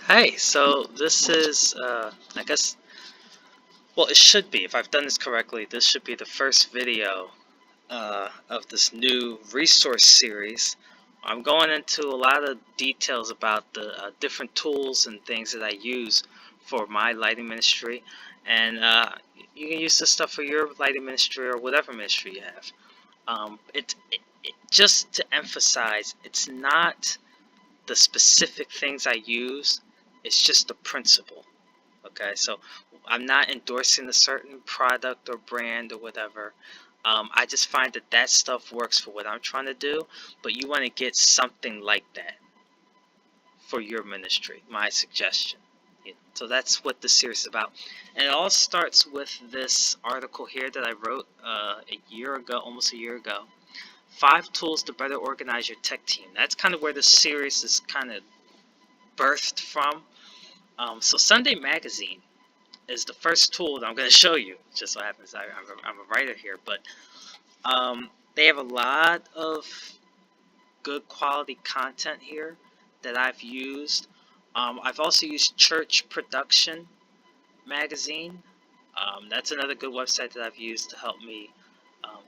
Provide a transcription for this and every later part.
Hey, so this is, I guess, well, it should be, if I've done this correctly, this should be the first video of this new resource series. I'm going into a lot of details about the different tools and things that I use for my lighting ministry, and you can use this stuff for your lighting ministry or whatever ministry you have. Just to emphasize, it's not the specific things I use, it's just the principle. Okay, so I'm not endorsing a certain product or brand or whatever. I just find that that stuff works for what I'm trying to do, but you want to get something like that for your ministry, my suggestion. So that's what this series is about. And it all starts with this article here that I wrote a year ago, almost a year ago. 5 tools to better organize your tech team. That's kind of where this series is kind of birthed from. So Sunday Magazine is the first tool that I'm going to show you. Just so happens I'm a writer here, but they have a lot of good quality content here that I've used. I've also used Church Production Magazine. That's another good website that I've used to help me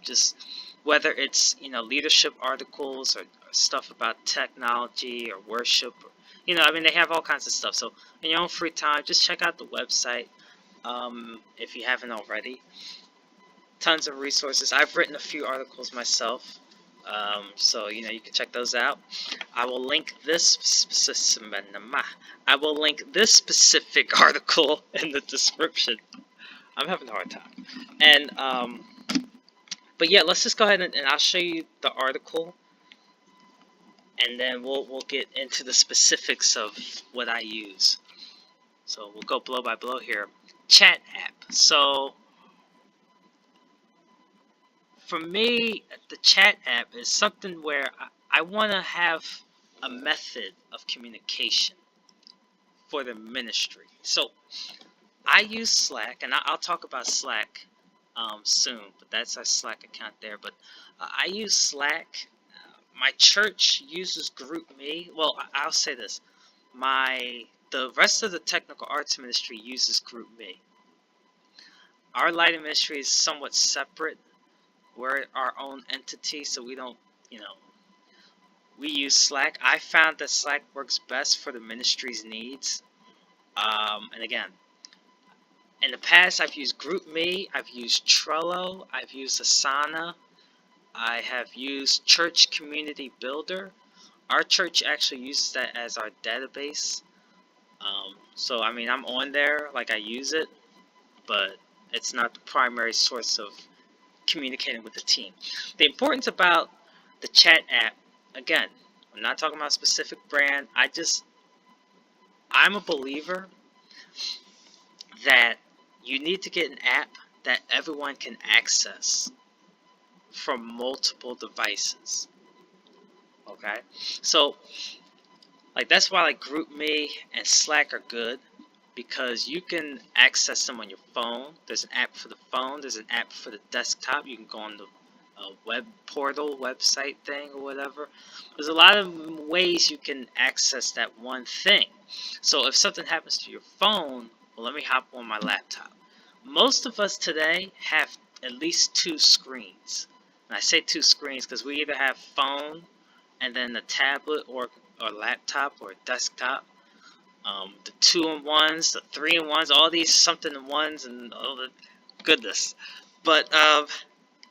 just whether it's leadership articles or stuff about technology or worship. I mean, they have all kinds of stuff. So in your own free time, just check out the website. If you haven't already. Tons of resources. I've written a few articles myself, so you can check those out. I will link this specific article in the description. I'm having a hard time. And but yeah, let's just go ahead and I'll show you the article, and then we'll get into the specifics of what I use. So we'll go blow by blow here. Chat app. So for me, the chat app is something where I want to have a method of communication for the ministry. So I use Slack, and I'll talk about Slack soon, but that's our Slack account there. But I use Slack. My church uses GroupMe. Well, I'll say this: the rest of the technical arts ministry uses GroupMe. Our lighting ministry is somewhat separate. We're our own entity, so we don't, we use Slack. I found that Slack works best for the ministry's needs. And again, in the past, I've used GroupMe, I've used Trello, I've used Asana, I have used Church Community Builder. Our church actually uses that as our database. So, I mean, I'm on there, like I use it, but it's not the primary source of communicating with the team. The importance about the chat app, again, I'm not talking about a specific brand. I'm a believer that you need to get an app that everyone can access from multiple devices. Okay? So, that's why GroupMe and Slack are good, because you can access them on your phone. There's an app for the phone. There's an app for the desktop. You can go on the web portal, website thing, or whatever. There's a lot of ways you can access that one thing. So if something happens to your phone, well, let me hop on my laptop. Most of us today have at least 2 screens. And I say 2 screens because we either have phone and then a tablet or laptop or desktop. The 2-in-1s, the 3-in-1s, all these something-in-1s, and all the goodness. But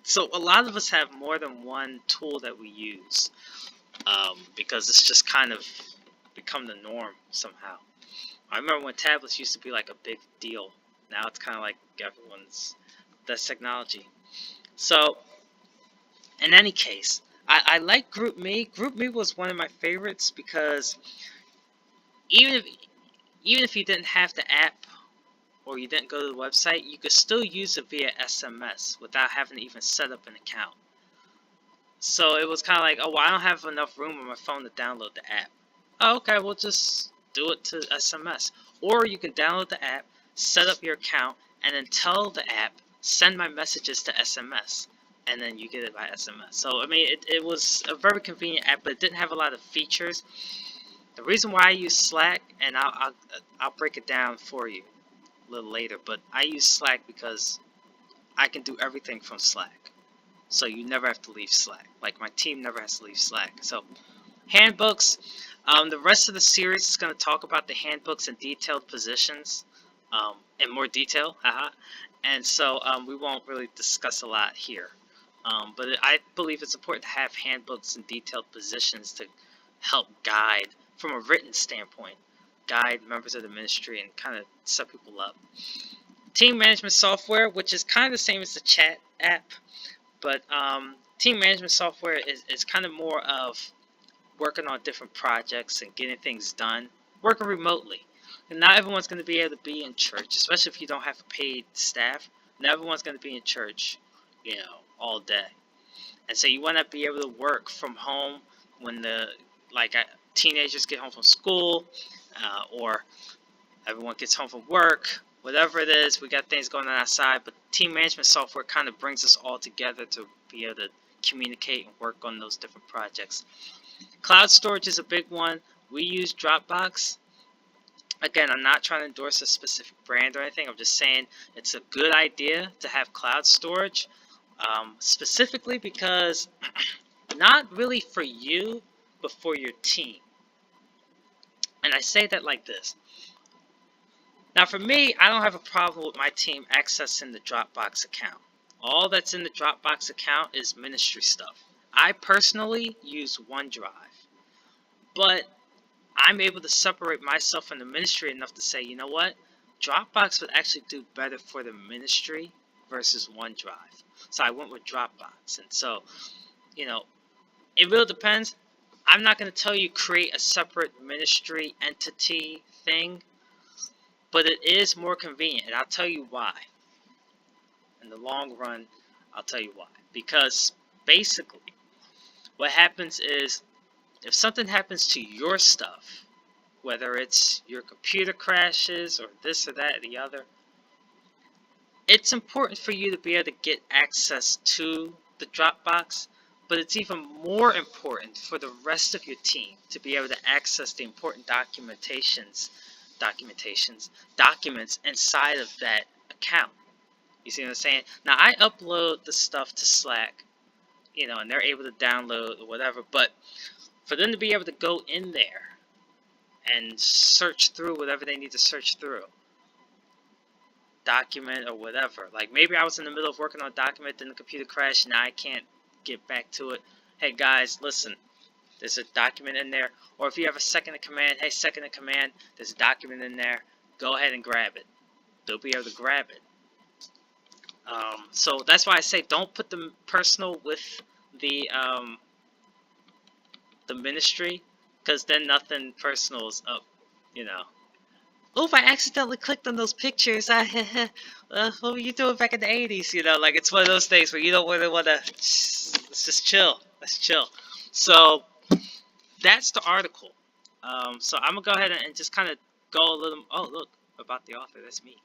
so a lot of us have more than one tool that we use, because it's just kind of become the norm somehow. I remember when tablets used to be like a big deal. Now it's kind of like that's technology. So in any case, I like GroupMe. GroupMe was one of my favorites because even if you didn't have the app or you didn't go to the website, you could still use it via SMS without having to even set up an account. So it was kind of like, oh, well, I don't have enough room on my phone to download the app. Oh, okay, we'll just do it to SMS. Or you can download the app, set up your account, and then tell the app, send my messages to SMS. And then you get it by SMS. So, I mean, it was a very convenient app, but it didn't have a lot of features. The reason why I use Slack, and I'll break it down for you a little later, but I use Slack because I can do everything from Slack. So you never have to leave Slack. Like, my team never has to leave Slack. So handbooks. The rest of the series is going to talk about the handbooks and detailed positions in more detail. And so we won't really discuss a lot here. But I believe it's important to have handbooks and detailed positions to help guide, from a written standpoint, guide members of the ministry and kind of set people up. Team management software, which is kind of the same as the chat app, but team management software is kind of more of working on different projects and getting things done, working remotely. And not everyone's going to be able to be in church, especially if you don't have a paid staff. Not everyone's going to be in church, all day. And so you want to be able to work from home when teenagers get home from school, or everyone gets home from work. Whatever it is, we got things going on outside, but team management software kind of brings us all together to be able to communicate and work on those different projects. Cloud storage is a big one. We use Dropbox. Again, I'm not trying to endorse a specific brand or anything. I'm just saying it's a good idea to have cloud storage, specifically because not really for you, but for your team. And I say that like this. Now, for me, I don't have a problem with my team accessing the Dropbox account. All that's in the Dropbox account is ministry stuff. I personally use OneDrive, but I'm able to separate myself from the ministry enough to say, you know what? Dropbox would actually do better for the ministry versus OneDrive. So I went with Dropbox. And so, it really depends. I'm not going to tell you create a separate ministry entity thing, but it is more convenient, and I'll tell you why. In the long run, I'll tell you why. Because basically, what happens is, if something happens to your stuff, whether it's your computer crashes or this or that or the other, it's important for you to be able to get access to the Dropbox, but it's even more important for the rest of your team to be able to access the important documents inside of that account. You see what I'm saying? Now, I upload the stuff to Slack, and they're able to download or whatever, but for them to be able to go in there and search through whatever they need to search through, document or whatever, like maybe I was in the middle of working on a document, then the computer crashed, now I can't get back to it. Hey guys, listen, there's a document in there. Or if you have a second in command, hey, second in command, there's a document in there. Go ahead and grab it. They'll be able to grab it. So that's why I say don't put the personal with the ministry, because then nothing personal is up, Oh, if I accidentally clicked on those pictures, what were you doing back in the 80s? Like it's one of those things where you don't really want to, let's just chill. Let's chill. So that's the article. So I'm going to go ahead and just kind of go a little, oh, look, about the author, that's me.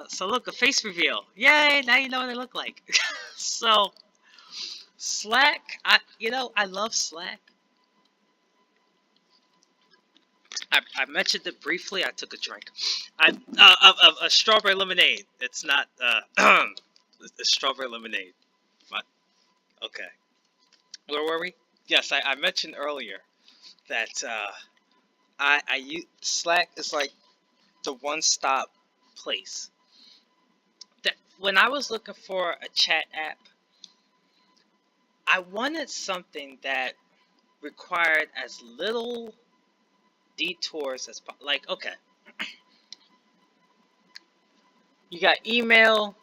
So look, a face reveal. Yay, now you know what I look like. So, Slack, I love Slack. I mentioned it briefly. I took a drink. A strawberry lemonade. It's not a strawberry lemonade. But okay, where were we? Yes, I mentioned earlier that I use Slack is like the one-stop place. That when I was looking for a chat app, I wanted something that required as little detours as like, okay, you got email,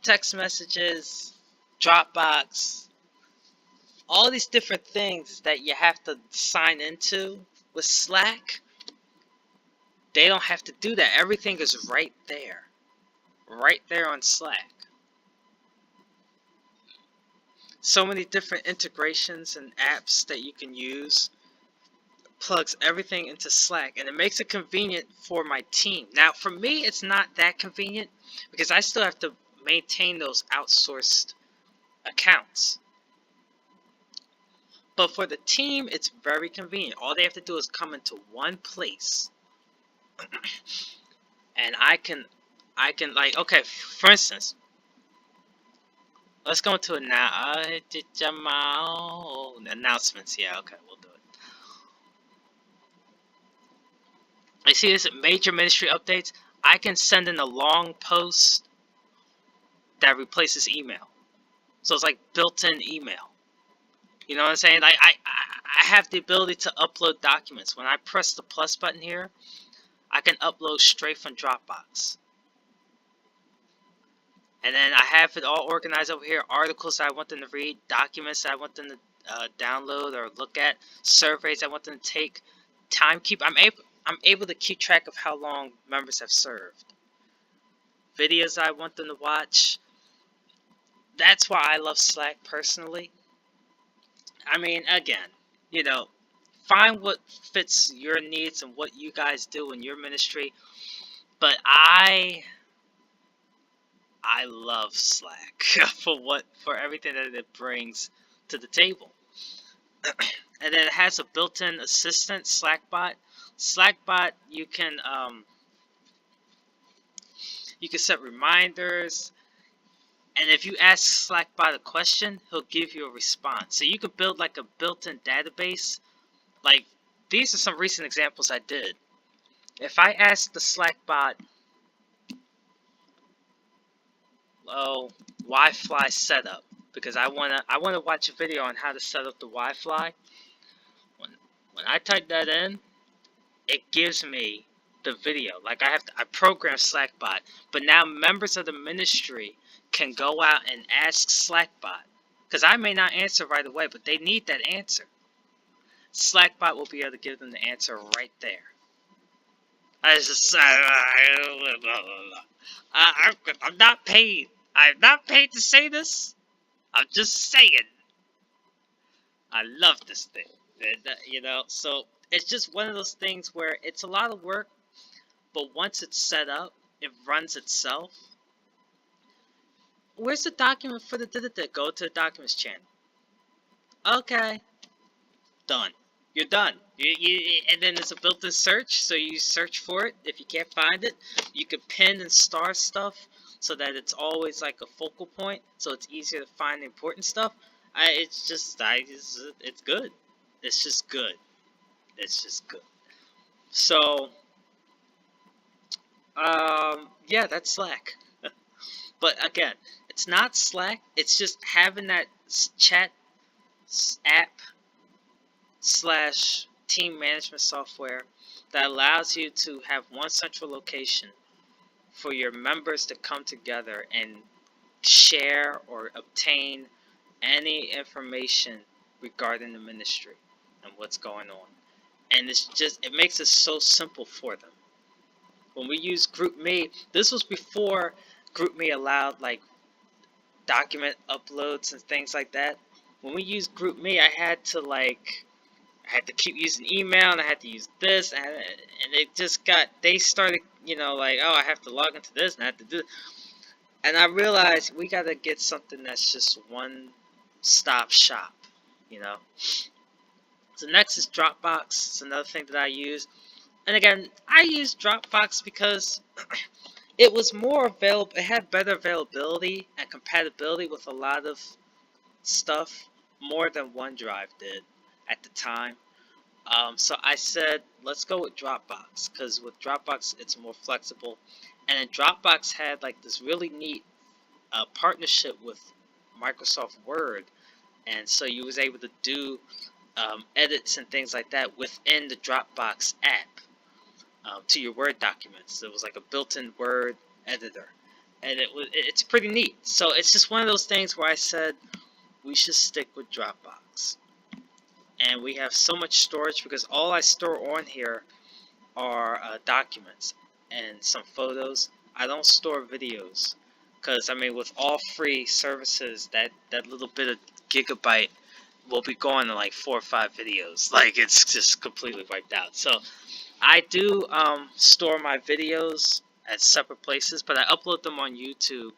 text messages, Dropbox, all these different things that you have to sign into. With Slack, they don't have to do that. Everything is right there on Slack. So many different integrations and apps that you can use. Plugs everything into Slack, and it makes it convenient for my team. Now, for me, it's not that convenient because I still have to maintain those outsourced accounts. But for the team, it's very convenient. All they have to do is come into one place, and I can like, okay, for instance, let's go into announcements. Yeah, okay, we'll do it. You see this major ministry updates? I can send in a long post that replaces email. So it's like built-in email. You know what I'm saying? I have the ability to upload documents. When I press the plus button here, I can upload straight from Dropbox. And then I have it all organized over here. Articles I want them to read, documents I want them to download or look at, surveys I want them to take, timekeep. I'm able to keep track of how long members have served. Videos I want them to watch. That's why I love Slack personally. I mean, again, you know, find what fits your needs and what you guys do in your ministry. But I love Slack for everything that it brings to the table. And then it has a built-in assistant, Slackbot. Slackbot, you can set reminders, and if you ask Slackbot a question, he'll give you a response. So you could build like a built-in database. Like, these are some recent examples I did. If I ask the Slackbot, Wi-Fi setup, because I wanna watch a video on how to set up the Wi-Fi. When I type that in, it gives me the video. Like, I program Slackbot, but now members of the ministry can go out and ask Slackbot, because I may not answer right away, but they need that answer. Slackbot will be able to give them the answer right there. I'm not paid. I'm not paid to say this. I'm just saying. I love this thing. You know, so it's just one of those things where it's a lot of work, but once it's set up, it runs itself. Where's the document for the Go to the documents channel. Okay. Done. You're done. And then there's a built-in search, so you search for it. If you can't find it, you can pin and star stuff so that it's always like a focal point, so it's easier to find the important stuff. It's good. It's just good. It's just good. So, yeah, that's Slack. But again, it's not Slack. It's just having that chat app / team management software that allows you to have one central location for your members to come together and share or obtain any information regarding the ministry and what's going on. And it makes it so simple for them. When we use GroupMe, this was before GroupMe allowed like document uploads and things like that. When we used GroupMe, I had to keep using email, and I had to use this, and they started, like, oh, I have to log into this, and I have to do this. And I realized we got to get something that's just one-stop shop, So next is Dropbox. It's another thing that I use. And again, I use Dropbox because it was more available. It had better availability and compatibility with a lot of stuff, more than OneDrive did at the time. So I said, let's go with Dropbox, because with Dropbox it's more flexible. And then Dropbox had like this really neat partnership with Microsoft Word, and so you was able to do edits and things like that within the Dropbox app to your Word documents. It was like a built-in Word editor, and it's pretty neat. So it's just one of those things where I said we should stick with Dropbox. And we have so much storage because all I store on here are documents and some photos. I don't store videos because, I mean, with all free services, that little bit of gigabyte will be going to like 4 or 5 videos. Like, it's just completely wiped out. So I do store my videos at separate places, but I upload them on YouTube,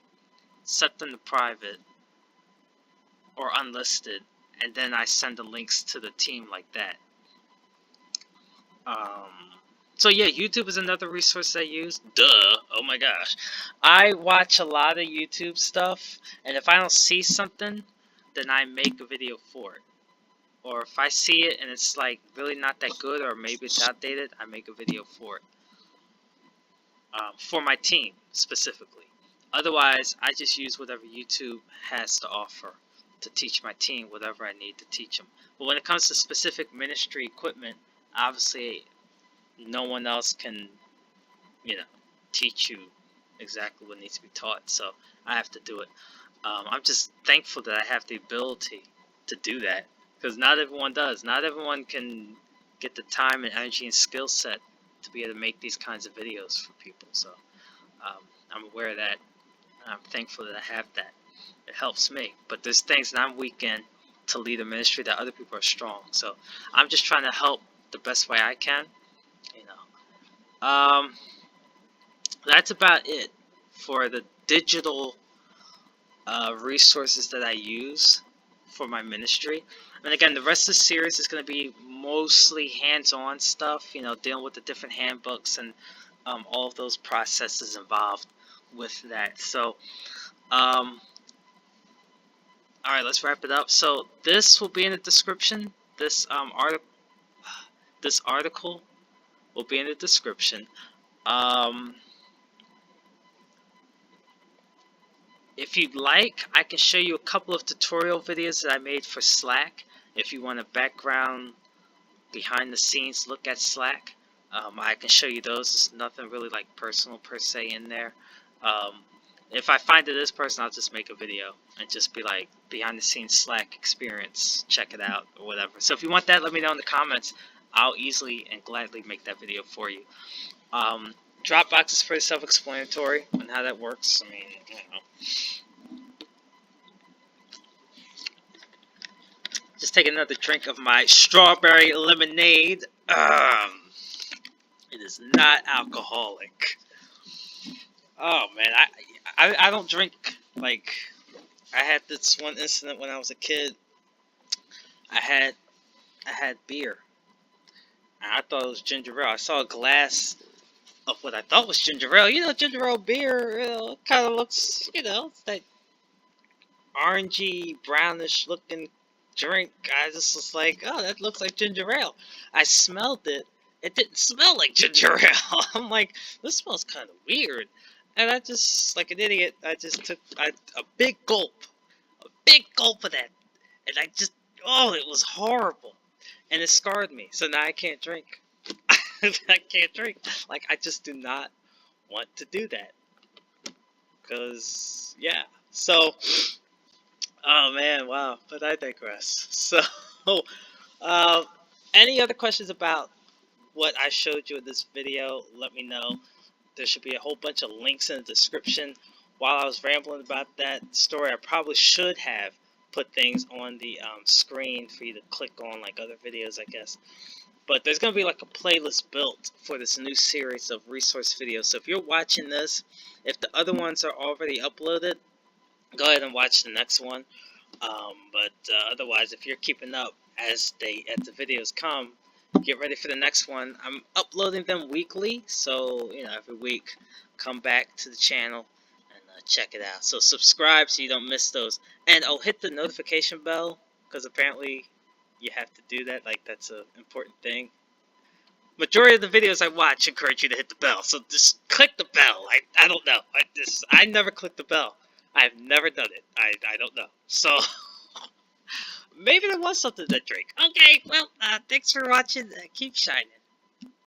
set them to private or unlisted, and then I send the links to the team like that. So yeah, YouTube is another resource I use. Duh. Oh my gosh. I watch a lot of YouTube stuff, and if I don't see something, then I make a video for it. Or if I see it and it's like really not that good, or maybe it's outdated, I make a video for it. For my team specifically. Otherwise, I just use whatever YouTube has to offer to teach my team whatever I need to teach them. But when it comes to specific ministry equipment, obviously no one else can, teach you exactly what needs to be taught. So I have to do it. I'm just thankful that I have the ability to do that, because not everyone does. Not everyone can get the time and energy and skill set to be able to make these kinds of videos for people. So I'm aware of that, and I'm thankful that I have that. It helps me. But there's things that I'm weak in to lead a ministry that other people are strong. So I'm just trying to help the best way I can. That's about it for the digital resources that I use for my ministry. And again, the rest of the series is going to be mostly hands-on stuff, dealing with the different handbooks and all of those processes involved with that. So, all right, let's wrap it up. So this will be in the description. This article will be in the description. If you'd like, I can show you a couple of tutorial videos that I made for Slack. If you want a background, behind the scenes look at Slack, I can show you those. There's nothing really like personal per se in there. If I find it is personal, I'll just make a video and just be like, behind the scenes Slack experience, check it out or whatever. So if you want that, let me know in the comments. I'll easily and gladly make that video for you. Dropbox is pretty self-explanatory on how that works. I mean, Just take another drink of my strawberry lemonade. It is not alcoholic. Oh man, I don't drink. Like, I had this one incident when I was a kid. I had beer, and I thought it was ginger ale. I saw a glass of what I thought was ginger ale. Ginger ale beer, kind of looks, it's that orangey, brownish looking drink. I just was like, oh, that looks like ginger ale. I smelled it. It didn't smell like ginger ale. I'm like, this smells kind of weird. And I just, like an idiot, I just took a big gulp of that. And it was horrible. And it scarred me. So now I can't drink. I can't drink. Like, I just do not want to do that. Because, yeah. So, oh man, wow. But I digress. So, any other questions about what I showed you in this video, let me know. There should be a whole bunch of links in the description. While I was rambling about that story, I probably should have put things on the screen for you to click on, like other videos, I guess. But there's going to be like a playlist built for this new series of resource videos. So if you're watching this, if the other ones are already uploaded, go ahead and watch the next one. Otherwise, if you're keeping up as the videos come, get ready for the next one. I'm uploading them weekly, so every week come back to the channel and check it out. So subscribe so you don't miss those, and hit the notification bell, because apparently you have to do that. Like, that's an important thing. Majority of the videos I watch encourage you to hit the bell, so just click the bell. I don't know. I never click the bell. I've never done it. I don't know. So maybe there was something to drink. Okay, well, thanks for watching. Keep shining.